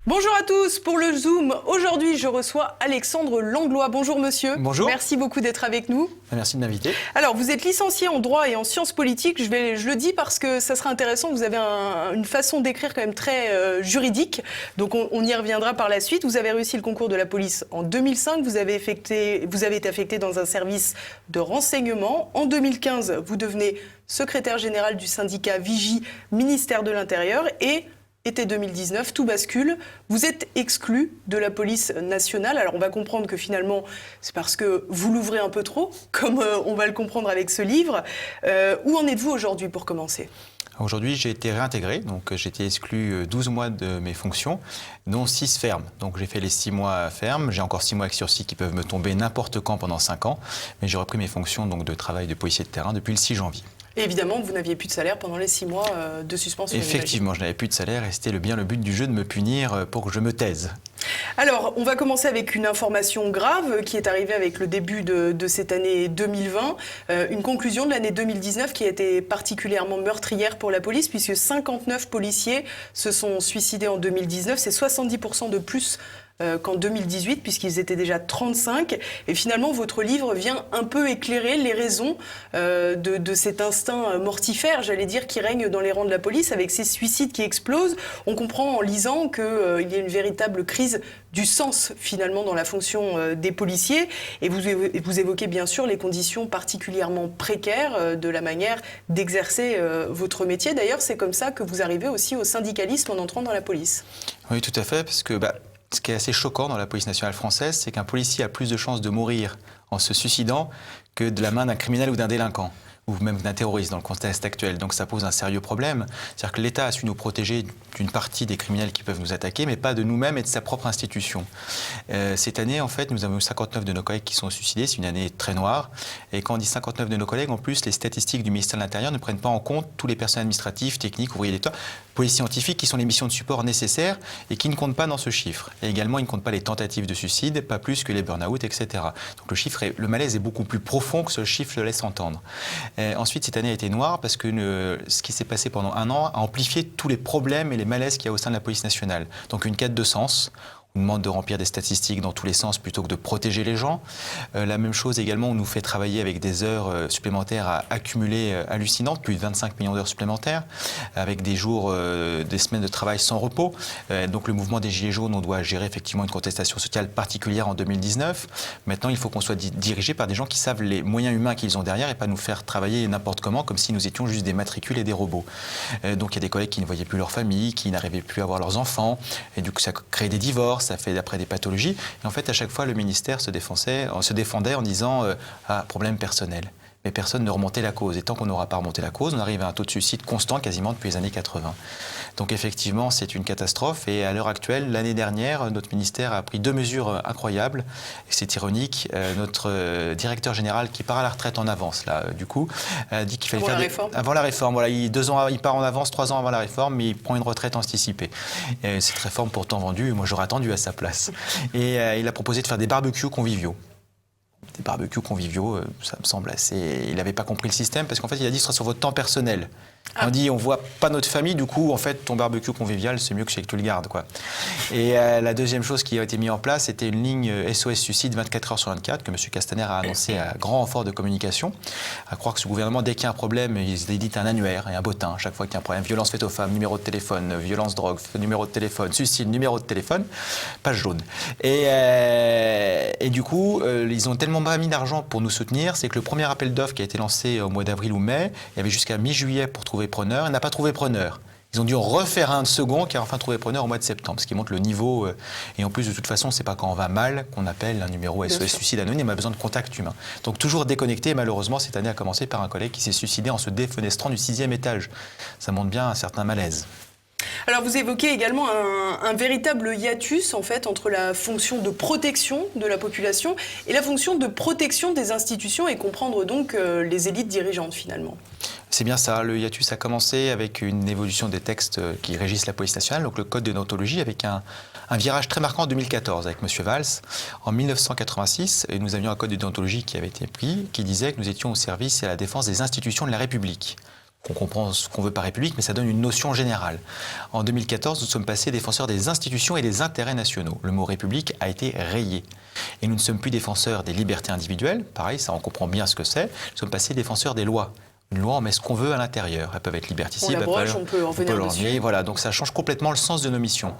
Bonjour à tous, pour le Zoom, aujourd'hui je reçois Alexandre Langlois. Bonjour monsieur. Bonjour. Merci beaucoup d'être avec nous. Merci de m'inviter. Alors vous êtes licencié en droit et en sciences politiques, je le dis parce que ça sera intéressant, vous avez une façon d'écrire quand même très juridique, donc on y reviendra par la suite. Vous avez réussi le concours de la police en 2005, vous avez été affecté dans un service de renseignement. En 2015, vous devenez secrétaire général du syndicat Vigie, ministère de l'Intérieur, et été 2019, tout bascule. Vous êtes exclu de la police nationale. Alors on va comprendre que finalement, c'est parce que vous l'ouvrez un peu trop, comme on va le comprendre avec ce livre. Où en êtes-vous aujourd'hui pour commencer ? Aujourd'hui, j'ai été réintégré, donc j'ai été exclu 12 mois de mes fonctions, dont 6 fermes. Donc j'ai fait les 6 mois fermes, j'ai encore 6 mois avec sursis qui peuvent me tomber n'importe quand pendant 5 ans, mais j'ai repris mes fonctions donc, de travail de policier de terrain depuis le 6 janvier. Et évidemment, vous n'aviez plus de salaire pendant les 6 mois de suspension. Effectivement, je n'avais plus de salaire et c'était bien le but du jeu de me punir pour que je me taise. Alors, on va commencer avec une information grave qui est arrivée avec le début de cette année 2020. Une conclusion de l'année 2019 qui a été particulièrement meurtrière pour la police puisque 59 policiers se sont suicidés en 2019. C'est 70% de plus qu'en 2018, puisqu'ils étaient déjà 35. Et finalement, votre livre vient un peu éclairer les raisons de cet instinct mortifère, j'allais dire, qui règne dans les rangs de la police, avec ces suicides qui explosent. On comprend en lisant qu'il y a une véritable crise du sens, finalement, dans la fonction des policiers. Et vous évoquez, bien sûr, les conditions particulièrement précaires de la manière d'exercer votre métier. D'ailleurs, c'est comme ça que vous arrivez aussi au syndicalisme en entrant dans la police. Oui, tout à fait, parce que ce qui est assez choquant dans la police nationale française, c'est qu'un policier a plus de chances de mourir en se suicidant que de la main d'un criminel ou d'un délinquant, ou même d'un terroriste dans le contexte actuel. Donc ça pose un sérieux problème. C'est-à-dire que l'État a su nous protéger d'une partie des criminels qui peuvent nous attaquer, mais pas de nous-mêmes et de sa propre institution. Cette année, en fait, nous avons eu 59 de nos collègues qui sont suicidés. C'est une année très noire. Et quand on dit 59 de nos collègues, en plus, les statistiques du ministère de l'Intérieur ne prennent pas en compte tous les personnels administratifs, techniques, ouvriers d'État, policiers scientifiques, qui sont les missions de support nécessaires et qui ne comptent pas dans ce chiffre. Et également, ils ne comptent pas les tentatives de suicide, pas plus que les burn-out, etc. Donc le malaise est beaucoup plus profond que ce chiffre le laisse entendre. Ensuite, cette année a été noire parce que ce qui s'est passé pendant un an a amplifié tous les problèmes et les malaises qu'il y a au sein de la police nationale. Donc une quête de sens. On demande de remplir des statistiques dans tous les sens plutôt que de protéger les gens. La même chose également, on nous fait travailler avec des heures supplémentaires à accumuler hallucinantes, plus de 25 millions d'heures supplémentaires, avec des jours, des semaines de travail sans repos. Donc le mouvement des Gilets jaunes, on doit gérer effectivement une contestation sociale particulière en 2019. Maintenant, il faut qu'on soit dirigé par des gens qui savent les moyens humains qu'ils ont derrière et pas nous faire travailler n'importe comment, comme si nous étions juste des matricules et des robots. Donc il y a des collègues qui ne voyaient plus leur famille, qui n'arrivaient plus à voir leurs enfants, et du coup ça crée des divorces. Ça fait après des pathologies. Et en fait, à chaque fois, le ministère se défendait en disant problème personnel. Mais personne ne remontait la cause. Et tant qu'on n'aura pas remonté la cause, on arrive à un taux de suicide constant quasiment depuis les années 80. Donc effectivement, c'est une catastrophe. Et à l'heure actuelle, l'année dernière, notre ministère a pris 2 mesures incroyables. Et c'est ironique. Notre directeur général, qui part à la retraite en avance, là, du coup, a dit qu'il fallait avant la réforme. Voilà, 2 ans, il part en avance, 3 ans avant la réforme, mais il prend une retraite anticipée. Et cette réforme pourtant vendue, moi j'aurais attendu à sa place. Et il a proposé de faire des barbecues conviviaux. Des barbecues conviviaux, ça me semble assez... Il n'avait pas compris le système parce qu'en fait, il a dit que ce sera sur votre temps personnel. On dit, on ne voit pas notre famille, du coup, en fait, ton barbecue convivial, c'est mieux que que tu le gardes, quoi. Et la deuxième chose qui a été mise en place, c'était une ligne SOS Suicide 24 heures sur 24 que M. Castaner a annoncé à grand renfort de communication. À croire que ce gouvernement, dès qu'il y a un problème, il édite un annuaire et un bottin. Chaque fois qu'il y a un problème, violence faite aux femmes, numéro de téléphone, violence drogue, numéro de téléphone, suicide, numéro de téléphone, page jaune. Et du coup, ils ont tellement pas mis d'argent pour nous soutenir, c'est que le premier appel d'offres qui a été lancé au mois d'avril ou mai, il y avait jusqu'à mi-juillet pour trouver preneur, il n'a pas trouvé preneur. Ils ont dû en refaire un second qui a enfin trouvé preneur au mois de septembre, ce qui montre le niveau. Et en plus, de toute façon, c'est pas quand on va mal qu'on appelle un numéro SOS Suicide anonyme, on a besoin de contact humain. Donc toujours déconnecté, malheureusement, cette année a commencé par un collègue qui s'est suicidé en se défenestrant du 6e étage. Ça montre bien un certain malaise. Alors vous évoquez également un véritable hiatus en fait entre la fonction de protection de la population et la fonction de protection des institutions et comprendre donc les élites dirigeantes finalement. C'est bien ça, le hiatus a commencé avec une évolution des textes qui régissent la police nationale, donc le code de déontologie avec un virage très marquant en 2014 avec M. Valls. En 1986, nous avions un code de déontologie qui avait été pris, qui disait que nous étions au service et à la défense des institutions de la République. qu'on comprend ce qu'on veut par République, mais ça donne une notion générale. En 2014, nous sommes passés défenseurs des institutions et des intérêts nationaux. Le mot République a été rayé. Et nous ne sommes plus défenseurs des libertés individuelles, pareil, ça on comprend bien ce que c'est, nous sommes passés défenseurs des lois. Une loi, on met ce qu'on veut à l'intérieur. Elles peuvent être liberticides, on peut en revenir dessus. Voilà, donc ça change complètement le sens de nos missions.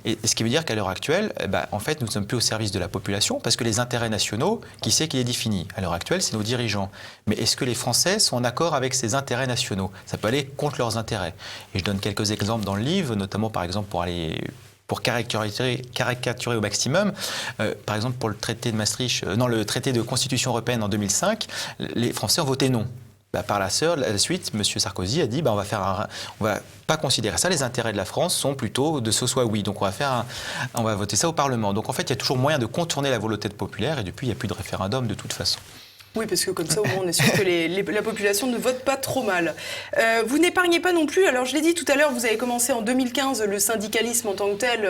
Et ce qui veut dire qu'à l'heure actuelle, en fait, nous ne sommes plus au service de la population parce que les intérêts nationaux, qui sait qui les définit? À l'heure actuelle, c'est nos dirigeants. Mais est-ce que les Français sont en accord avec ces intérêts nationaux? Ça peut aller contre leurs intérêts. Et je donne quelques exemples dans le livre, notamment par exemple pour caricaturer au maximum, par exemple pour le traité de Maastricht, le traité de Constitution européenne en 2005, les Français ont voté non. Par la suite, M. Sarkozy a dit on va pas considérer ça. Les intérêts de la France sont plutôt de ce soit oui. Donc on va voter ça au Parlement. Donc en fait, il y a toujours moyen de contourner la volonté populaire et depuis, il n'y a plus de référendum de toute façon. Oui, parce que comme ça, au moins, on est sûr que la population ne vote pas trop mal. Vous n'épargnez pas non plus, alors je l'ai dit tout à l'heure, vous avez commencé en 2015 le syndicalisme en tant que tel,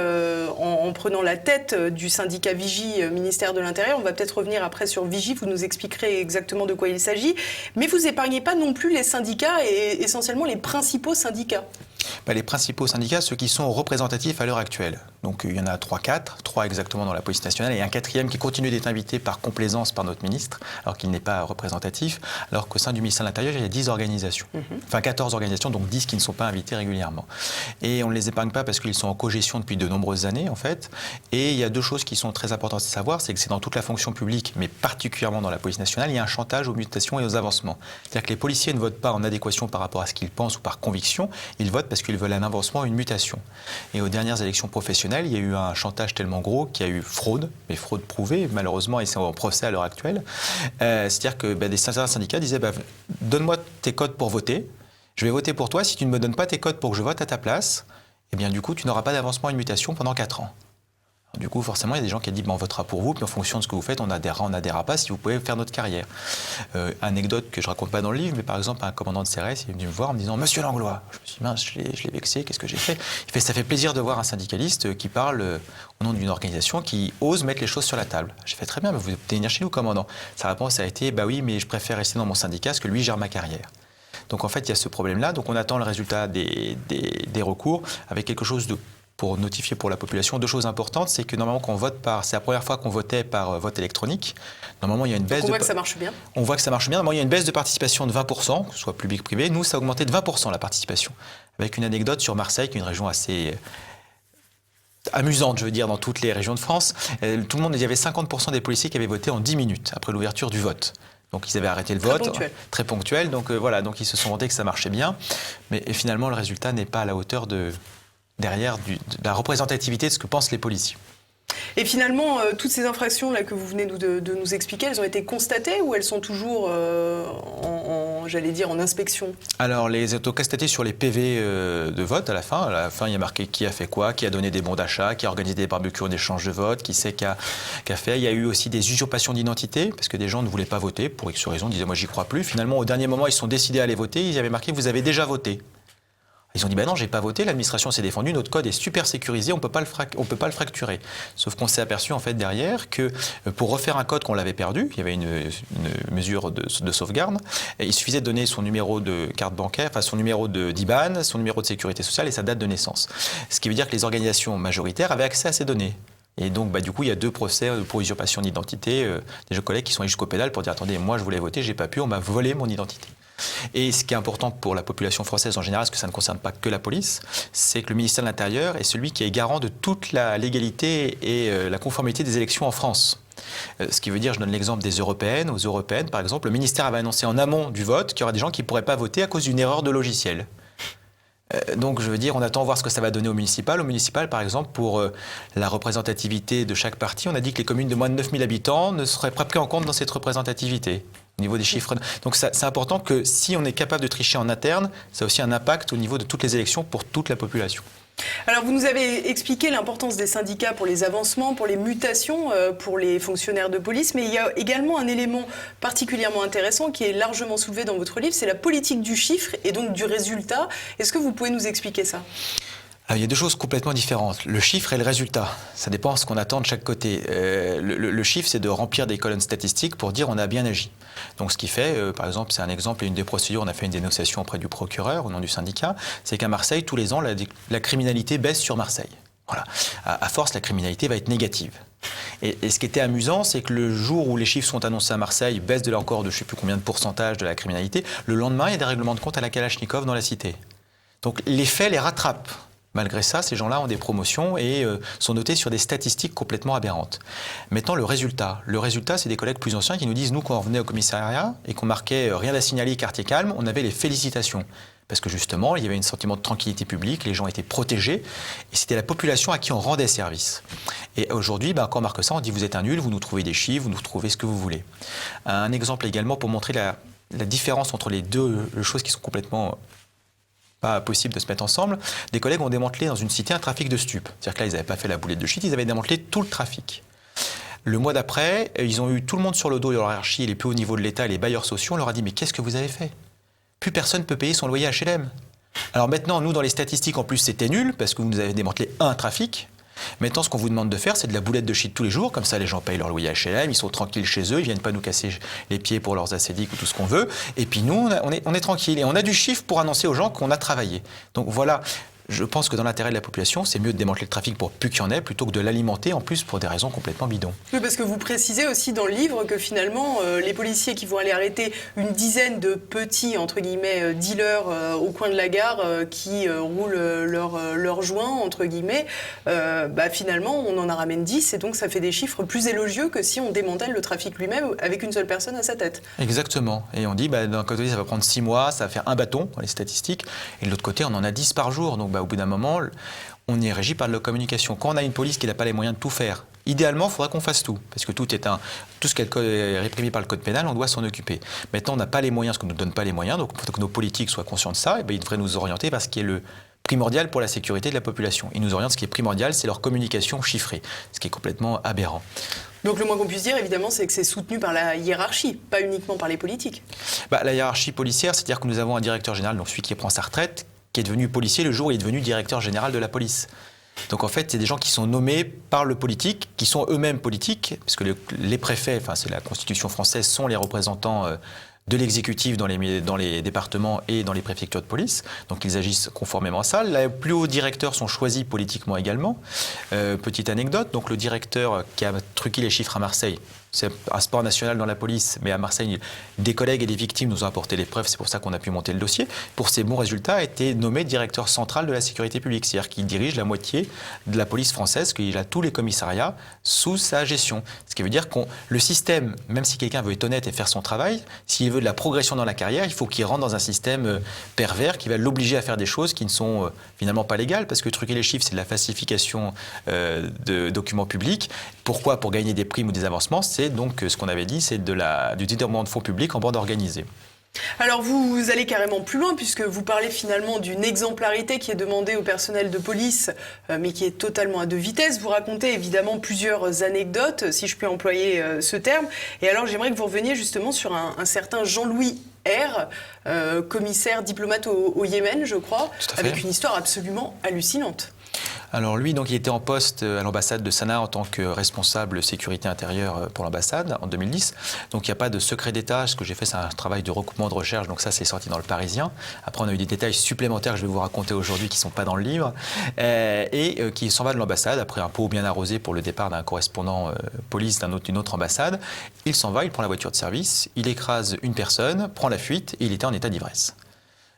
en prenant la tête du syndicat Vigie, ministère de l'Intérieur. On va peut-être revenir après sur Vigie, vous nous expliquerez exactement de quoi il s'agit. Mais vous n'épargnez pas non plus les syndicats et essentiellement les principaux syndicats. Les principaux syndicats, ceux qui sont représentatifs à l'heure actuelle. Donc il y en a 3 exactement dans la police nationale, et un 4e qui continue d'être invité par complaisance par notre ministre, alors qu'il n'est pas représentatif, alors qu'au sein du ministère de l'Intérieur, il y a 10 organisations. Enfin 14 organisations, donc 10 qui ne sont pas invités régulièrement. Et on ne les épargne pas parce qu'ils sont en cogestion depuis de nombreuses années, en fait. Et il y a 2 choses qui sont très importantes à savoir, c'est que c'est dans toute la fonction publique, mais particulièrement dans la police nationale, il y a un chantage aux mutations et aux avancements. C'est-à-dire que les policiers ne votent pas en adéquation par rapport à ce qu'ils pensent ou par conviction, ils votent parce qu'ils veulent un avancement, une mutation. Et aux dernières élections professionnelles, il y a eu un chantage tellement gros qu'il y a eu fraude, mais fraude prouvée, malheureusement, et c'est en procès à l'heure actuelle. C'est-à-dire que des syndicats disaient donne-moi tes codes pour voter, je vais voter pour toi, si tu ne me donnes pas tes codes pour que je vote à ta place, eh bien du coup, tu n'auras pas d'avancement et de mutation pendant 4 ans. Du coup, forcément, il y a des gens qui ont dit on votera pour vous, puis en fonction de ce que vous faites, on n'adhérera pas si vous pouvez faire notre carrière. Anecdote que je ne raconte pas dans le livre, mais par exemple, un commandant de CRS est venu me voir en me disant Monsieur Langlois, je me suis dit mince, je l'ai vexé, qu'est-ce que j'ai fait? Il fait ça fait plaisir de voir un syndicaliste qui parle au nom d'une organisation qui ose mettre les choses sur la table. J'ai fait très bien, mais vous devez venir chez nous, commandant. Sa réponse a été oui, mais je préfère rester dans mon syndicat parce que lui gère ma carrière. Donc en fait, il y a ce problème-là. Donc on attend le résultat des recours avec quelque chose pour notifier pour la population 2 choses importantes, c'est que normalement c'est la première fois qu'on votait par vote électronique. Normalement il y a une baisse. On voit que ça marche bien. On voit que ça marche bien. Normalement il y a une baisse de participation de 20%, que ce soit public ou privé. Nous ça a augmenté de 20% la participation. Avec une anecdote sur Marseille, qui est une région assez amusante, je veux dire, dans toutes les régions de France. Tout le monde, il y avait 50% des policiers qui avaient voté en 10 minutes après l'ouverture du vote. Donc ils avaient arrêté le vote, très ponctuel. Donc voilà, donc ils se sont vantés que ça marchait bien, mais finalement le résultat n'est pas à la hauteur de la représentativité de ce que pensent les policiers. Et finalement, toutes ces infractions-là que vous venez de nous expliquer, elles ont été constatées ou elles sont toujours en inspection? Alors, les auto-constatées sur les PV de vote à la fin, il y a marqué qui a fait quoi, qui a donné des bons d'achat, qui a organisé des barbecues d'échange de vote, qui sait qu'a fait. Il y a eu aussi des usurpations d'identité, parce que des gens ne voulaient pas voter, pour X raison, disaient moi j'y crois plus. Finalement, au dernier moment, ils se sont décidés à aller voter, ils avaient marqué vous avez déjà voté. Ils ont dit non, j'ai pas voté, l'administration s'est défendue, notre code est super sécurisé, on peut pas le fracturer. Sauf qu'on s'est aperçu en fait derrière que pour refaire un code qu'on l'avait perdu, il y avait une mesure de sauvegarde, et il suffisait de donner son numéro de carte bancaire, enfin son numéro d'IBAN, son numéro de sécurité sociale et sa date de naissance. Ce qui veut dire que les organisations majoritaires avaient accès à ces données. Et donc, du coup, il y a 2 procès pour usurpation d'identité, des collègues qui sont allés jusqu'au pénal pour dire attendez, moi je voulais voter, j'ai pas pu, on m'a volé mon identité. Et ce qui est important pour la population française en général, parce que ça ne concerne pas que la police, c'est que le ministère de l'Intérieur est celui qui est garant de toute la légalité et la conformité des élections en France. Ce qui veut dire, je donne l'exemple des européennes. Aux européennes, par exemple, le ministère avait annoncé en amont du vote qu'il y aura des gens qui ne pourraient pas voter à cause d'une erreur de logiciel. Donc, je veux dire, on attend voir ce que ça va donner au municipal. Au municipal, par exemple, pour la représentativité de chaque parti, on a dit que les communes de moins de 9000 habitants ne seraient pas pris en compte dans cette représentativité, au niveau des chiffres. Donc, c'est important que si on est capable de tricher en interne, ça a aussi un impact au niveau de toutes les élections pour toute la population. Alors, vous nous avez expliqué l'importance des syndicats pour les avancements, pour les mutations, pour les fonctionnaires de police, mais il y a également un élément particulièrement intéressant qui est largement soulevé dans votre livre, c'est la politique du chiffre et donc du résultat. Est-ce que vous pouvez nous expliquer ça ? Alors, il y a deux choses complètement différentes. Le chiffre et le résultat. Ça dépend de ce qu'on attend de chaque côté. Le chiffre, c'est de remplir des colonnes statistiques pour dire on a bien agi. Donc ce qui fait, par exemple, c'est un exemple, une des procédures, on a fait une dénonciation auprès du procureur au nom du syndicat, c'est qu'à Marseille, tous les ans, la criminalité baisse sur Marseille. Voilà. À force, la criminalité va être négative. Et ce qui était amusant, c'est que le jour où les chiffres sont annoncés à Marseille, baisse de encore de je ne sais plus combien de pourcentage de la criminalité, le lendemain, il y a des règlements de compte à la Kalachnikov dans la cité. Donc les faits les rattrapent. Malgré ça, ces gens-là ont des promotions et sont notés sur des statistiques complètement aberrantes. Maintenant, le résultat, c'est des collègues plus anciens qui nous disent, nous, quand on venait au commissariat et qu'on marquait rien à signaler, quartier calme, on avait les félicitations. Parce que justement, il y avait un sentiment de tranquillité publique, les gens étaient protégés, et c'était la population à qui on rendait service. Et aujourd'hui, quand on marque ça, on dit, vous êtes un nul, vous nous trouvez des chiffres, vous nous trouvez ce que vous voulez. Un exemple également pour montrer la différence entre les deux choses qui sont complètement pas possible de se mettre ensemble, des collègues ont démantelé dans une cité un trafic de stupes. C'est-à-dire que là, ils n'avaient pas fait la boulette de shit, ils avaient démantelé tout le trafic. Le mois d'après, ils ont eu tout le monde sur le dos de leur hiérarchie, et les plus hauts niveaux de l'État, les bailleurs sociaux, on leur a dit « Mais qu'est-ce que vous avez fait ?» Plus personne ne peut payer son loyer HLM. Alors maintenant, nous, dans les statistiques, en plus, c'était nul, parce que vous nous avez démantelé un trafic. Maintenant, ce qu'on vous demande de faire, c'est de la boulette de shit tous les jours. Comme ça, les gens payent leur loyer HLM, ils sont tranquilles chez eux, ils viennent pas nous casser les pieds pour leurs acédiques ou tout ce qu'on veut. Et puis nous, on est tranquille. Et on a du chiffre pour annoncer aux gens qu'on a travaillé. Donc voilà, je pense que dans l'intérêt de la population, c'est mieux de démanteler le trafic pour plus qu'il y en ait, plutôt que de l'alimenter, en plus, pour des raisons complètement bidons. Oui, parce que vous précisez aussi dans le livre que finalement, les policiers qui vont aller arrêter une dizaine de petits, entre guillemets, dealers au coin de la gare qui roulent leur joint, entre guillemets, finalement, on en a ramène 10, et donc ça fait des chiffres plus élogieux que si on démantèle le trafic lui-même avec une seule personne à sa tête. Exactement. Et on dit, d'un côté, ça va prendre 6 mois, ça va faire un bâton, dans les statistiques, et de l'autre côté, on en a 10 par jour. Donc, au bout d'un moment, on est régi par de la communication. Quand on a une police qui n'a pas les moyens de tout faire, idéalement, il faudra qu'on fasse tout. Parce que tout ce qui est réprimé par le code pénal, on doit s'en occuper. Maintenant, on n'a pas les moyens, parce qu'on ne nous donne pas les moyens. Donc, il faut que nos politiques soient conscients de ça. Et ils devraient nous orienter vers ce qui est le primordial pour la sécurité de la population. Ils nous orientent, ce qui est primordial, c'est leur communication chiffrée. Ce qui est complètement aberrant. Donc le moins qu'on puisse dire, évidemment, c'est que c'est soutenu par la hiérarchie, pas uniquement par les politiques. La hiérarchie policière, c'est-à-dire que nous avons un directeur général, donc celui qui prend sa retraite, qui est devenu policier le jour où il est devenu directeur général de la police. Donc en fait, c'est des gens qui sont nommés par le politique, qui sont eux-mêmes politiques, parce que les préfets, c'est la Constitution française, sont les représentants de l'exécutif dans les départements et dans les préfectures de police. Donc ils agissent conformément à ça. Les plus hauts directeurs sont choisis politiquement également. Petite anecdote, donc le directeur qui a truqué les chiffres à Marseille, c'est un sport national dans la police, mais à Marseille, des collègues et des victimes nous ont apporté les preuves, c'est pour ça qu'on a pu monter le dossier. Pour ces bons résultats, a été nommé directeur central de la sécurité publique, c'est-à-dire qu'il dirige la moitié de la police française, qu'il a tous les commissariats sous sa gestion. Ce qui veut dire que le système, même si quelqu'un veut être honnête et faire son travail, s'il veut de la progression dans la carrière, il faut qu'il rentre dans un système pervers qui va l'obliger à faire des choses qui ne sont finalement pas légales, parce que truquer les chiffres, c'est de la falsification de documents publics. Pourquoi ? Pour gagner des primes ou des avancements, c'est donc ce qu'on avait dit, c'est du détournement de fonds publics en bande organisée. Alors vous allez carrément plus loin puisque vous parlez finalement d'une exemplarité qui est demandée au personnel de police mais qui est totalement à deux vitesses. Vous racontez évidemment plusieurs anecdotes, si je peux employer ce terme. Et alors j'aimerais que vous reveniez justement sur un certain Jean-Louis R, commissaire diplomate au Yémen, je crois, avec une histoire absolument hallucinante. Alors lui, donc, il était en poste à l'ambassade de Sanaa en tant que responsable sécurité intérieure pour l'ambassade en 2010. Donc il n'y a pas de secret d'État. Ce que j'ai fait, c'est un travail de recoupement de recherche. Donc ça, c'est sorti dans le Parisien. Après, on a eu des détails supplémentaires que je vais vous raconter aujourd'hui qui ne sont pas dans le livre. Qui s'en va de l'ambassade après un pot bien arrosé pour le départ d'un correspondant police d'une autre ambassade. Il s'en va, il prend la voiture de service, il écrase une personne, prend la fuite et il était en état d'ivresse.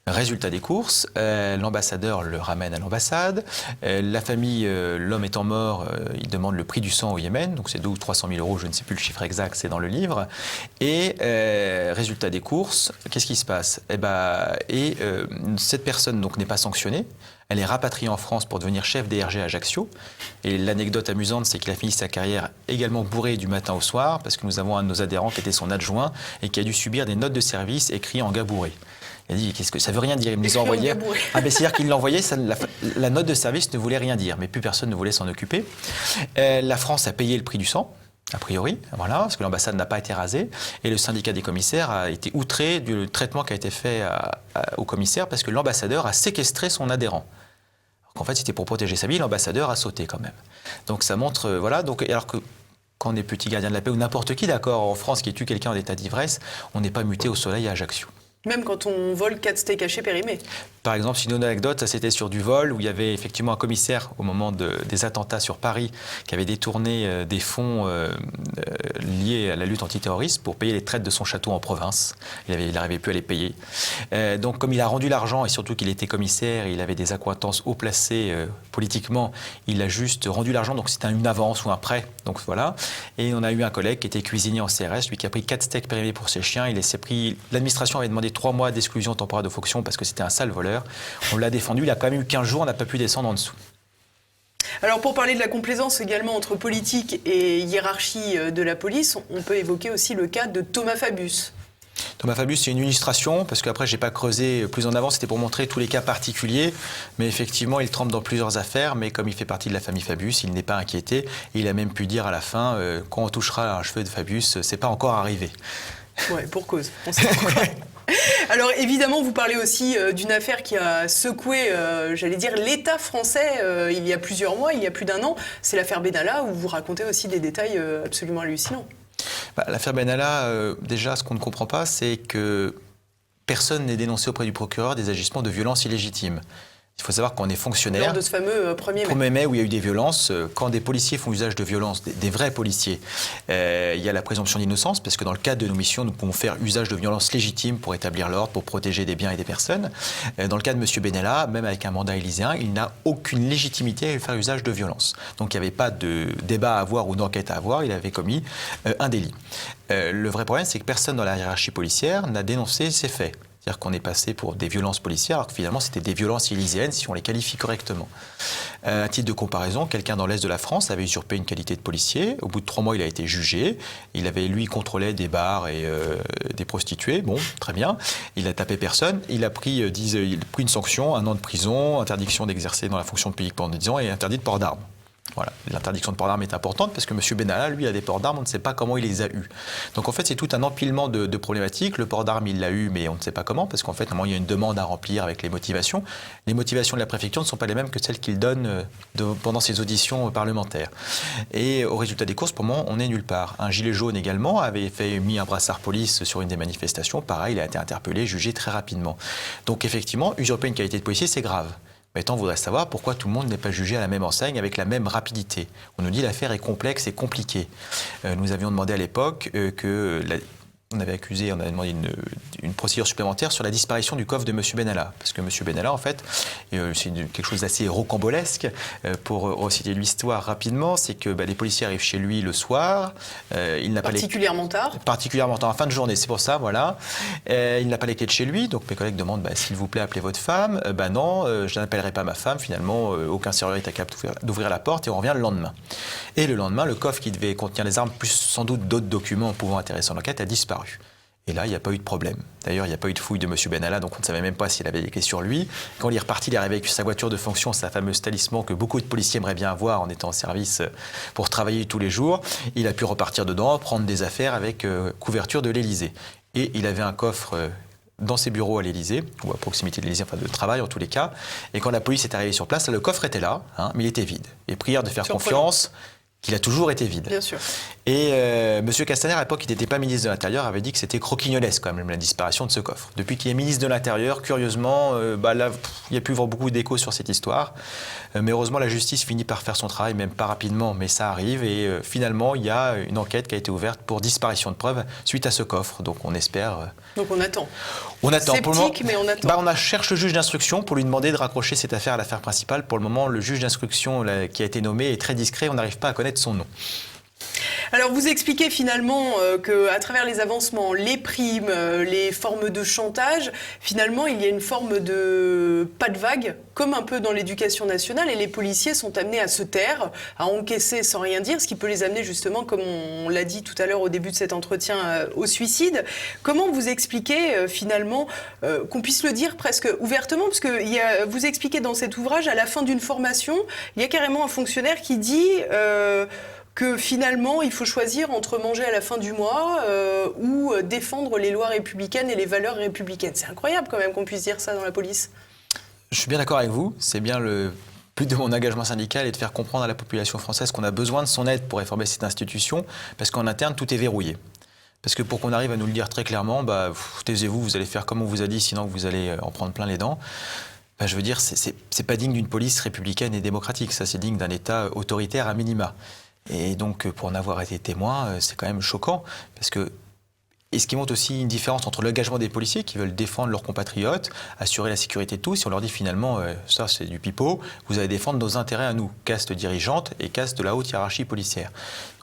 Résultat des courses, l'ambassadeur le ramène à l'ambassade. La famille, l'homme étant mort, il demande le prix du sang au Yémen. Donc c'est 200 ou 300 000 euros, je ne sais plus le chiffre exact, c'est dans le livre. Et résultat des courses, qu'est-ce qui se passe ? Cette personne donc n'est pas sanctionnée. Elle est rapatriée en France pour devenir chef DRG à Ajaccio. Et l'anecdote amusante, c'est qu'il a fini sa carrière également bourré du matin au soir, parce que nous avons un de nos adhérents qui était son adjoint et qui a dû subir des notes de service écrites en gars bourré. Il a dit, qu'est-ce que ça veut rien dire, il me les a envoyés. C'est-à-dire qu'il l'envoyait, la note de service ne voulait rien dire, mais plus personne ne voulait s'en occuper. La France a payé le prix du sang, a priori, voilà, parce que l'ambassade n'a pas été rasée, et le syndicat des commissaires a été outré du traitement qui a été fait au commissaire, parce que l'ambassadeur a séquestré son adhérent. qu'en fait c'était pour protéger sa vie, l'ambassadeur a sauté quand même. Donc ça montre, voilà, donc, alors que quand on est petit gardien de la paix ou n'importe qui, d'accord, en France qui tue quelqu'un en état d'ivresse, on n'est pas muté au Soleil à Ajaccio. Même quand on vole 4 steaks hachés périmés. Par exemple, une anecdote, ça c'était sur du vol, où il y avait effectivement un commissaire au moment des attentats sur Paris qui avait détourné des fonds liés à la lutte antiterroriste pour payer les traites de son château en province. Il n'arrivait plus à les payer. Donc comme il a rendu l'argent et surtout qu'il était commissaire, il avait des accointances haut placées politiquement, il a juste rendu l'argent, donc c'était une avance ou un prêt. Donc voilà. Et on a eu un collègue qui était cuisinier en CRS, lui qui a pris 4 steaks périmés pour ses chiens. L'administration avait demandé 3 mois d'exclusion temporaire de fonction parce que c'était un sale voleur. On l'a défendu, il a quand même eu 15 jours, on n'a pas pu descendre en dessous. Alors pour parler de la complaisance également entre politique et hiérarchie de la police, on peut évoquer aussi le cas de Thomas Fabius. Thomas Fabius, c'est une illustration, parce qu'après, je n'ai pas creusé plus en avant, c'était pour montrer tous les cas particuliers. Mais effectivement, il trempe dans plusieurs affaires, mais comme il fait partie de la famille Fabius, il n'est pas inquiété. Et il a même pu dire à la fin, quand on touchera un cheveu de Fabius, c'est pas encore arrivé. Ouais, pour cause. On sait pourquoi. Alors évidemment, vous parlez aussi d'une affaire qui a secoué, j'allais dire, l'État français il y a plusieurs mois, il y a plus d'1 an. C'est l'affaire Benalla, où vous racontez aussi des détails absolument hallucinants. L'affaire Benalla, déjà, ce qu'on ne comprend pas, c'est que personne n'est dénoncé auprès du procureur des agissements de violence illégitime. Il faut savoir qu'on est fonctionnaire. Lors de ce fameux 1er mai où il y a eu des violences, quand des policiers font usage de violence, des vrais policiers, il y a la présomption d'innocence, parce que dans le cadre de nos missions, nous pouvons faire usage de violence légitime pour établir l'ordre, pour protéger des biens et des personnes. Dans le cas de M. Benalla, même avec un mandat élyséen, il n'a aucune légitimité à faire usage de violence. Donc il n'y avait pas de débat à avoir ou d'enquête à avoir, il avait commis un délit. Le vrai problème, c'est que personne dans la hiérarchie policière n'a dénoncé ces faits. C'est-à-dire qu'on est passé pour des violences policières, alors que finalement c'était des violences élyséennes si on les qualifie correctement. À titre de comparaison, quelqu'un dans l'Est de la France avait usurpé une qualité de policier. Au bout de 3 mois, il a été jugé. Il avait, lui, contrôlé des bars et des prostituées. Bon, très bien. Il a tapé personne. Il a pris une sanction, 1 an de prison, interdiction d'exercer dans la fonction publique pendant 10 ans et interdit de port d'armes. Voilà. L'interdiction de port d'armes est importante parce que M. Benalla, lui, a des ports d'armes, on ne sait pas comment il les a eus. Donc en fait, c'est tout un empilement de problématiques. Le port d'armes, il l'a eu, mais on ne sait pas comment, parce qu'en fait, normalement, il y a une demande à remplir avec les motivations. Les motivations de la préfecture ne sont pas les mêmes que celles qu'il donne pendant ses auditions parlementaires. Et au résultat des courses, pour moi, on n'est nulle part. Un gilet jaune également avait mis un brassard police sur une des manifestations. Pareil, il a été interpellé, jugé très rapidement. Donc effectivement, usurper une qualité de policier, c'est grave. Maintenant, on voudrait savoir pourquoi tout le monde n'est pas jugé à la même enseigne avec la même rapidité. On nous dit que l'affaire est complexe et compliquée. Nous avions demandé à l'époque on avait demandé une procédure supplémentaire sur la disparition du coffre de M. Benalla. Parce que M. Benalla, en fait, c'est quelque chose d'assez rocambolesque. Pour reciter l'histoire rapidement, c'est que les policiers arrivent chez lui le soir. Il n'a particulièrement tard. Particulièrement tard, en fin de journée, c'est pour ça, voilà. Il n'a pas les clés de chez lui, donc mes collègues demandent s'il vous plaît, appelez votre femme. Non, je n'appellerai pas ma femme. Finalement, aucun serrurier n'est capable d'ouvrir la porte et on revient le lendemain. Et le lendemain, le coffre qui devait contenir les armes, plus sans doute d'autres documents pouvant intéresser l'enquête, a disparu. Et là, il n'y a pas eu de problème. D'ailleurs, il n'y a pas eu de fouille de M. Benalla, donc on ne savait même pas s'il avait des clés sur lui. Quand il est reparti, il est arrivé avec sa voiture de fonction, sa fameuse talisman que beaucoup de policiers aimeraient bien avoir en étant en service pour travailler tous les jours. Il a pu repartir dedans, prendre des affaires avec couverture de l'Élysée. Et il avait un coffre dans ses bureaux à l'Élysée, ou à proximité de l'Élysée, enfin de travail en tous les cas. Et quand la police est arrivée sur place, le coffre était là, mais il était vide. Et prière de faire confiance, qu'il a toujours été vide. Bien sûr. Et M. Castaner, à l'époque, qui n'était pas ministre de l'Intérieur, avait dit que c'était croquignolesque quand même la disparition de ce coffre. Depuis qu'il est ministre de l'Intérieur, curieusement, là, il n'y a plus beaucoup d'écho sur cette histoire. Mais heureusement, la justice finit par faire son travail, même pas rapidement, mais ça arrive. Et finalement, il y a une enquête qui a été ouverte pour disparition de preuves suite à ce coffre. Donc on espère... Donc on attend. On attend. Sceptique, mais on attend. On cherche le juge d'instruction pour lui demander de raccrocher cette affaire à l'affaire principale. Pour le moment, le juge d'instruction qui a été nommé est très discret. On n'arrive pas à connaître son nom. Alors vous expliquez finalement qu'à travers les avancements, les primes, les formes de chantage, finalement il y a une forme de pas de vague, comme un peu dans l'éducation nationale, et les policiers sont amenés à se taire, à encaisser sans rien dire, ce qui peut les amener justement, comme on l'a dit tout à l'heure au début de cet entretien, au suicide. Comment vous expliquez finalement qu'on puisse le dire presque ouvertement, parce que vous expliquez dans cet ouvrage, à la fin d'une formation, il y a carrément un fonctionnaire qui dit... que finalement, il faut choisir entre manger à la fin du mois ou défendre les lois républicaines et les valeurs républicaines. C'est incroyable quand même qu'on puisse dire ça dans la police. Je suis bien d'accord avec vous. C'est bien le but de mon engagement syndical est de faire comprendre à la population française qu'on a besoin de son aide pour réformer cette institution, parce qu'en interne, tout est verrouillé. Parce que pour qu'on arrive à nous le dire très clairement, taisez-vous, vous allez faire comme on vous a dit, sinon vous allez en prendre plein les dents. Je veux dire, c'est pas digne d'une police républicaine et démocratique. Ça, c'est digne d'un État autoritaire à minima. Et donc, pour en avoir été témoin, c'est quand même choquant. Et ce qui montre aussi une différence entre l'engagement des policiers qui veulent défendre leurs compatriotes, assurer la sécurité de tous, et on leur dit finalement, ça c'est du pipeau, vous allez défendre nos intérêts à nous, caste dirigeante et caste de la haute hiérarchie policière.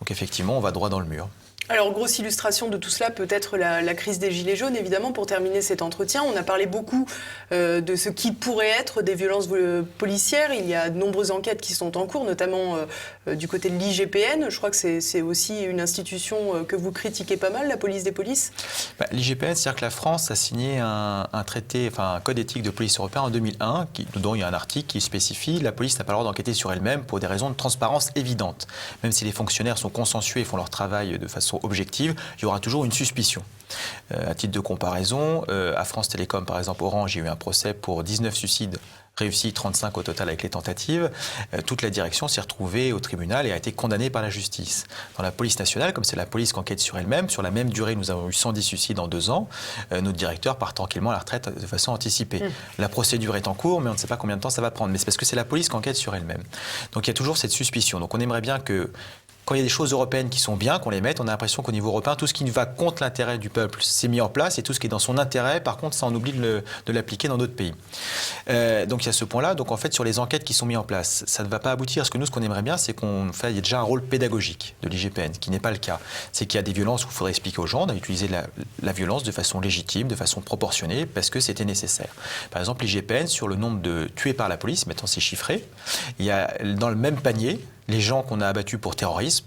Donc effectivement, on va droit dans le mur. Alors, grosse illustration de tout cela, peut-être la crise des Gilets jaunes, évidemment, pour terminer cet entretien. On a parlé beaucoup de ce qui pourrait être des violences policières. Il y a de nombreuses enquêtes qui sont en cours, notamment du côté de l'IGPN. Je crois que c'est aussi une institution que vous critiquez pas mal, la police des polices. L'IGPN, c'est-à-dire que la France a signé un traité, un code éthique de police européen en 2001, dont il y a un article qui spécifie la police n'a pas le droit d'enquêter sur elle-même pour des raisons de transparence évidentes. Même si les fonctionnaires sont consensués et font leur travail de façon objective, il y aura toujours une suspicion. À titre de comparaison, à France Télécom, par exemple, Orange, il y a eu un procès pour 19 suicides réussis, 35 au total avec les tentatives. Toute la direction s'est retrouvée au tribunal et a été condamnée par la justice. Dans la police nationale, comme c'est la police qui enquête sur elle-même, sur la même durée, nous avons eu 110 suicides en 2 ans. Notre directeur part tranquillement à la retraite de façon anticipée. La procédure est en cours, mais on ne sait pas combien de temps ça va prendre. Mais c'est parce que c'est la police qui enquête sur elle-même. Donc il y a toujours cette suspicion. Donc on aimerait bien que quand il y a des choses européennes qui sont bien, qu'on les mette, on a l'impression qu'au niveau européen, tout ce qui va contre l'intérêt du peuple s'est mis en place et tout ce qui est dans son intérêt, par contre, ça on oublie de l'appliquer dans d'autres pays. Donc il y a ce point-là. Donc en fait, sur les enquêtes qui sont mises en place, ça ne va pas aboutir. Parce que nous, ce qu'on aimerait bien, c'est il y a déjà un rôle pédagogique de l'IGPN, qui n'est pas le cas. C'est qu'il y a des violences où il faudrait expliquer aux gens d'utiliser la violence de façon légitime, de façon proportionnée, parce que c'était nécessaire. Par exemple, l'IGPN, sur le nombre de tués par la police, maintenant c'est chiffré, il y a dans le même panier les gens qu'on a abattus pour terrorisme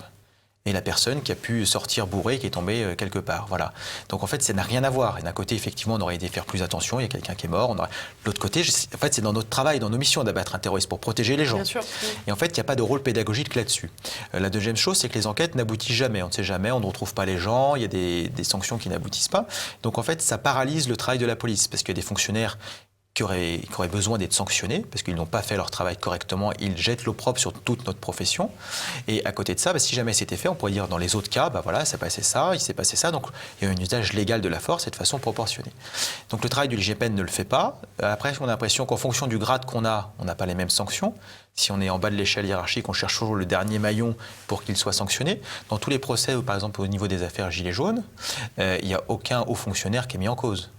et la personne qui a pu sortir bourrée, qui est tombée quelque part. Voilà. Donc en fait, ça n'a rien à voir. Et d'un côté, effectivement, on aurait dû faire plus attention, il y a quelqu'un qui est mort. De l'autre côté, en fait, c'est dans notre travail, dans nos missions d'abattre un terroriste pour protéger les gens. Bien sûr. Et en fait, il n'y a pas de rôle pédagogique là-dessus. La deuxième chose, c'est que les enquêtes n'aboutissent jamais. On ne sait jamais, on ne retrouve pas les gens, il y a des sanctions qui n'aboutissent pas. Donc en fait, ça paralyse le travail de la police, parce qu'il y a des fonctionnaires qui auraient besoin d'être sanctionnés parce qu'ils n'ont pas fait leur travail correctement, ils jettent l'opprobre sur toute notre profession. Et à côté de ça, si jamais c'était fait, on pourrait dire dans les autres cas, voilà, ça passé ça, il s'est passé ça, donc il y a un usage légal de la force et de façon proportionnée. Donc le travail du l'IGPN ne le fait pas. Après, on a l'impression qu'en fonction du grade qu'on a, on n'a pas les mêmes sanctions. Si on est en bas de l'échelle hiérarchique, on cherche toujours le dernier maillon pour qu'il soit sanctionné. Dans tous les procès, par exemple au niveau des affaires Gilets jaunes, il n'y a aucun haut fonctionnaire qui est mis en cause.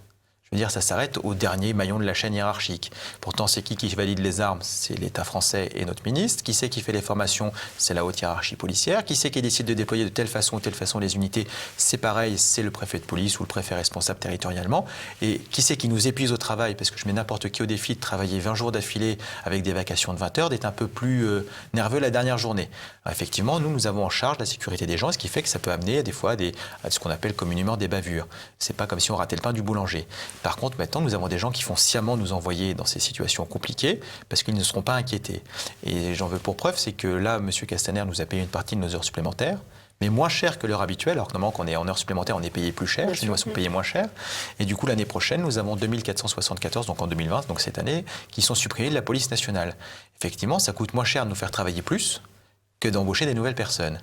Je veux dire, ça s'arrête au dernier maillon de la chaîne hiérarchique. Pourtant, c'est qui valide les armes? C'est l'État français et notre ministre. Qui c'est qui fait les formations? C'est la haute hiérarchie policière. Qui c'est qui décide de déployer de telle façon ou telle façon les unités? C'est pareil, c'est le préfet de police ou le préfet responsable territorialement. Et qui c'est qui nous épuise au travail? Parce que je mets n'importe qui au défi de travailler 20 jours d'affilée avec des vacations de 20 heures, d'être un peu plus nerveux la dernière journée. Alors, effectivement, nous avons en charge la sécurité des gens, ce qui fait que ça peut amener des fois à ce qu'on appelle communément des bavures. C'est pas comme si on ratait le pain du boulanger. Par contre, maintenant, nous avons des gens qui font sciemment nous envoyer dans ces situations compliquées parce qu'ils ne seront pas inquiétés. Et j'en veux pour preuve, c'est que là, M. Castaner nous a payé une partie de nos heures supplémentaires, mais moins cher que l'heure habituelle, alors que normalement, quand on est en heures supplémentaires, on est payé plus cher, chez nous, ils sont payés moins cher. Et du coup, l'année prochaine, nous avons 2474, donc en 2020, donc cette année, qui sont supprimés de la police nationale. Effectivement, ça coûte moins cher de nous faire travailler plus que d'embaucher des nouvelles personnes.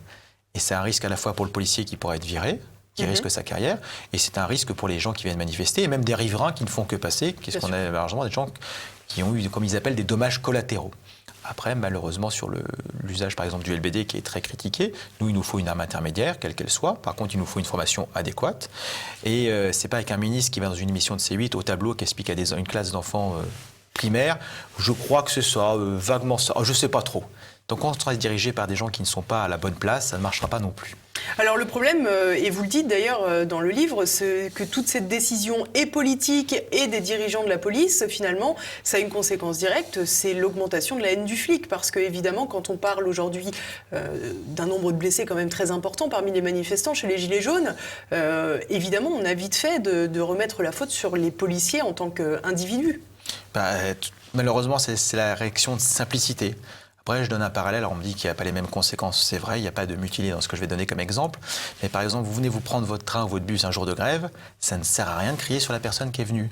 Et c'est un risque à la fois pour le policier qui pourra être viré, qui risque sa carrière, et c'est un risque pour les gens qui viennent manifester, et même des riverains qui ne font que passer, qu'est-ce qu'on a largement des gens qui ont eu, comme ils appellent, des dommages collatéraux. Après, malheureusement, sur l'usage, par exemple, du LBD, qui est très critiqué, nous, il nous faut une arme intermédiaire, quelle qu'elle soit. Par contre, il nous faut une formation adéquate. Et c'est pas avec un ministre qui va dans une émission de C8 au tableau, qui explique à une classe d'enfants primaires, je crois que c'est ça, vaguement ça, je sais pas trop. Donc quand on sera dirigé par des gens qui ne sont pas à la bonne place, ça ne marchera pas non plus. Alors le problème, et vous le dites d'ailleurs dans le livre, c'est que toute cette décision est politique et des dirigeants de la police, finalement, ça a une conséquence directe, c'est l'augmentation de la haine du flic. Parce que évidemment, quand on parle aujourd'hui d'un nombre de blessés quand même très important parmi les manifestants chez les Gilets jaunes, évidemment, on a vite fait de remettre la faute sur les policiers en tant qu'individus. Malheureusement, c'est la réaction de simplicité. Après, je donne un parallèle, alors on me dit qu'il n'y a pas les mêmes conséquences. C'est vrai, il n'y a pas de mutilé dans ce que je vais donner comme exemple. Mais par exemple, vous venez vous prendre votre train ou votre bus un jour de grève, ça ne sert à rien de crier sur la personne qui est venue.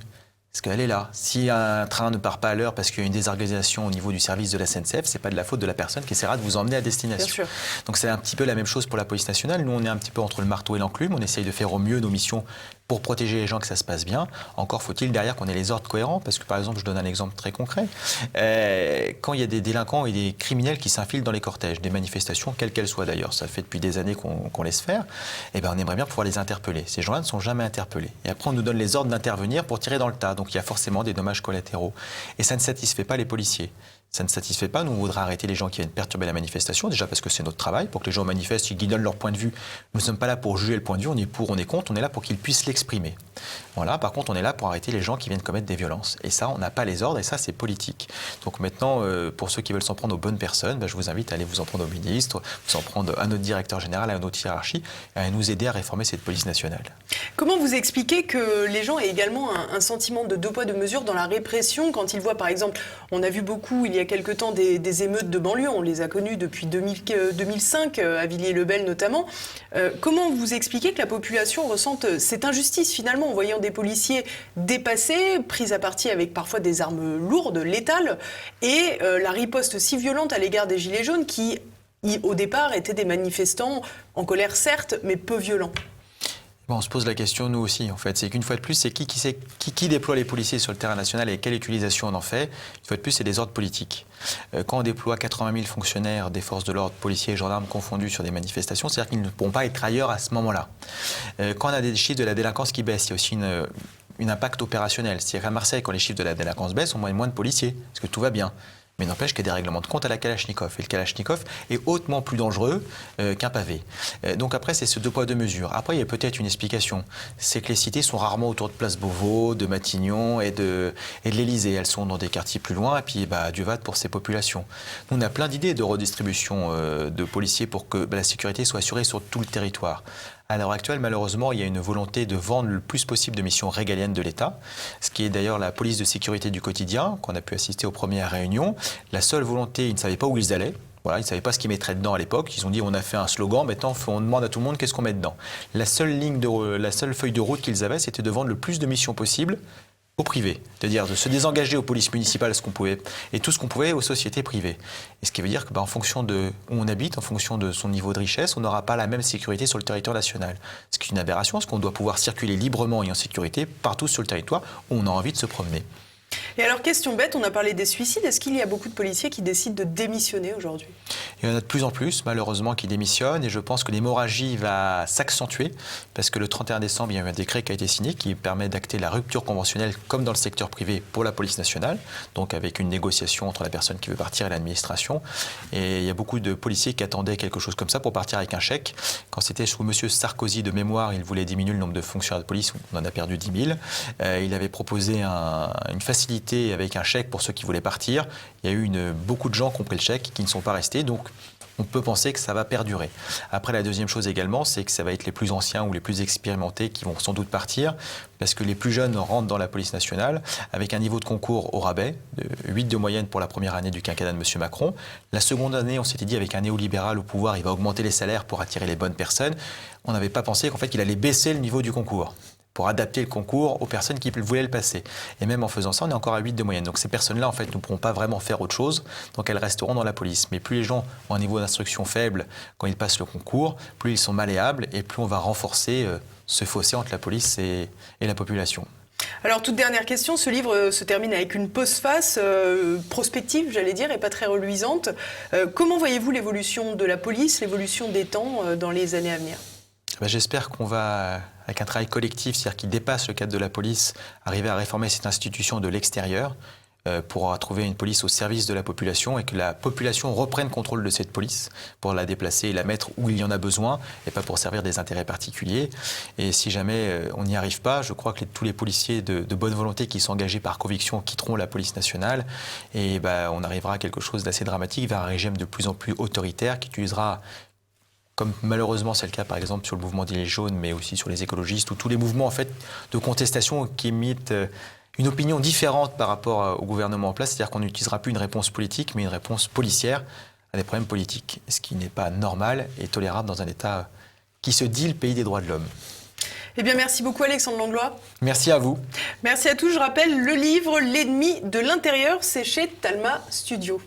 Parce qu'elle est là. Si un train ne part pas à l'heure parce qu'il y a une désorganisation au niveau du service de la SNCF, c'est pas de la faute de la personne qui essaiera de vous emmener à destination. Donc c'est un petit peu la même chose pour la police nationale. Nous, on est un petit peu entre le marteau et l'enclume. On essaye de faire au mieux nos missions pour protéger les gens, que ça se passe bien. Encore faut-il derrière qu'on ait les ordres cohérents. Parce que par exemple, je donne un exemple très concret. Quand il y a des délinquants et des criminels qui s'infilent dans les cortèges, des manifestations, quelles qu'elles soient d'ailleurs, ça fait depuis des années qu'on laisse faire, et ben on aimerait bien pouvoir les interpeller. Ces gens-là ne sont jamais interpellés. Et après, on nous donne les ordres d'intervenir pour tirer dans le tas. Donc il y a forcément des dommages collatéraux. Et ça ne satisfait pas les policiers. Ça ne satisfait pas. Nous, on voudrait arrêter les gens qui viennent perturber la manifestation, déjà parce que c'est notre travail, pour que les gens manifestent, qu'ils donnent leur point de vue. Nous ne sommes pas là pour juger le point de vue, on est pour, on est contre, on est là pour qu'ils puissent l'exprimer. Voilà. Par contre, on est là pour arrêter les gens qui viennent commettre des violences. Et ça, on n'a pas les ordres, et ça, c'est politique. Donc maintenant, pour ceux qui veulent s'en prendre aux bonnes personnes, je vous invite à aller vous en prendre au ministre, vous en prendre à notre directeur général, à notre hiérarchie, et à nous aider à réformer cette police nationale. Comment vous expliquez que les gens aient également un sentiment de deux poids, deux mesures dans la répression quand ils voient, par exemple, on a vu beaucoup il y a quelque temps des émeutes de banlieue, on les a connues depuis 2005, à Villiers-le-Bel notamment. Comment vous expliquez que la population ressente cette injustice finalement en voyant des policiers dépassés, pris à partie avec parfois des armes lourdes, létales, et la riposte si violente à l'égard des Gilets jaunes qui, au départ, étaient des manifestants en colère certes, mais peu violents? Bon, on se pose la question, nous aussi, en fait. C'est qu'une fois de plus, c'est qui déploie les policiers sur le terrain national et quelle utilisation on en fait. Une fois de plus, c'est des ordres politiques. Quand on déploie 80 000 fonctionnaires des forces de l'ordre, policiers et gendarmes confondus sur des manifestations, c'est-à-dire qu'ils ne pourront pas être ailleurs à ce moment-là. Quand on a des chiffres de la délinquance qui baissent, il y a aussi une impact opérationnel. C'est-à-dire qu'à Marseille, quand les chiffres de la délinquance baissent, on a moins de policiers, parce que tout va bien. Mais n'empêche qu'il y a des règlements de compte à la Kalachnikov. Et le Kalachnikov est hautement plus dangereux qu'un pavé. Donc après, c'est ce deux poids, deux mesures. Après, il y a peut-être une explication. C'est que les cités sont rarement autour de Place Beauvau, de Matignon et de l'Élysée. Elles sont dans des quartiers plus loin. Et puis, Dieu va pour ces populations. Nous, on a plein d'idées de redistribution de policiers pour que la sécurité soit assurée sur tout le territoire. À l'heure actuelle, malheureusement, il y a une volonté de vendre le plus possible de missions régaliennes de l'État, ce qui est d'ailleurs la police de sécurité du quotidien, qu'on a pu assister aux premières réunions. La seule volonté, ils ne savaient pas où ils allaient. Voilà, ils ne savaient pas ce qu'ils mettraient dedans à l'époque. Ils ont dit on a fait un slogan, maintenant on demande à tout le monde qu'est-ce qu'on met dedans. La seule feuille de route qu'ils avaient, c'était de vendre le plus de missions possibles au privé, c'est-à-dire de se désengager aux polices municipales ce qu'on pouvait, et tout ce qu'on pouvait aux sociétés privées. Et ce qui veut dire que, en fonction de où on habite, en fonction de son niveau de richesse, on n'aura pas la même sécurité sur le territoire national. Ce qui est une aberration, parce qu'on doit pouvoir circuler librement et en sécurité partout sur le territoire où on a envie de se promener. Et alors, question bête, on a parlé des suicides. Est-ce qu'il y a beaucoup de policiers qui décident de démissionner aujourd'hui? Il y en a de plus en plus, malheureusement, qui démissionnent. Et je pense que l'hémorragie va s'accentuer parce que le 31 décembre, il y a eu un décret qui a été signé qui permet d'acter la rupture conventionnelle comme dans le secteur privé pour la police nationale, donc avec une négociation entre la personne qui veut partir et l'administration. Et il y a beaucoup de policiers qui attendaient quelque chose comme ça pour partir avec un chèque. Quand c'était sous M. Sarkozy de mémoire, il voulait diminuer le nombre de fonctionnaires de police, on en a perdu 10 000. Il avait proposé une facilité avec un chèque pour ceux qui voulaient partir. Il y a eu beaucoup de gens qui ont pris le chèque et qui ne sont pas restés. Donc, on peut penser que ça va perdurer. Après, la deuxième chose également, c'est que ça va être les plus anciens ou les plus expérimentés qui vont sans doute partir, parce que les plus jeunes rentrent dans la police nationale avec un niveau de concours au rabais, de 8 de moyenne pour la première année du quinquennat de M. Macron. La seconde année, on s'était dit, avec un néolibéral au pouvoir, il va augmenter les salaires pour attirer les bonnes personnes. On n'avait pas pensé qu'en fait, qu'il allait baisser le niveau du concours, pour adapter le concours aux personnes qui voulaient le passer. Et même en faisant ça, on est encore à 8 de moyenne. Donc ces personnes-là, en fait, ne pourront pas vraiment faire autre chose, donc elles resteront dans la police. Mais plus les gens ont un niveau d'instruction faible quand ils passent le concours, plus ils sont malléables et plus on va renforcer ce fossé entre la police et la population. Alors, toute dernière question, ce livre se termine avec une postface prospective, j'allais dire, et pas très reluisante. Comment voyez-vous l'évolution de la police, l'évolution des temps dans les années à venir ? J'espère qu'on va, avec un travail collectif, c'est-à-dire qui dépasse le cadre de la police, arriver à réformer cette institution de l'extérieur pour trouver une police au service de la population et que la population reprenne contrôle de cette police pour la déplacer et la mettre où il y en a besoin et pas pour servir des intérêts particuliers. Et si jamais on n'y arrive pas, je crois que tous les policiers de bonne volonté qui sont engagés par conviction quitteront la police nationale et on arrivera à quelque chose d'assez dramatique vers un régime de plus en plus autoritaire qui utilisera, comme malheureusement c'est le cas par exemple sur le mouvement des Gilets jaunes, mais aussi sur les écologistes, ou tous les mouvements en fait de contestation qui émettent une opinion différente par rapport au gouvernement en place, c'est-à-dire qu'on n'utilisera plus une réponse politique, mais une réponse policière à des problèmes politiques, ce qui n'est pas normal et tolérable dans un État qui se dit le pays des droits de l'homme. Eh bien, merci beaucoup Alexandre Langlois. Merci à vous. Merci à tous. Je rappelle le livre L'ennemi de l'intérieur, c'est chez Talma Studio.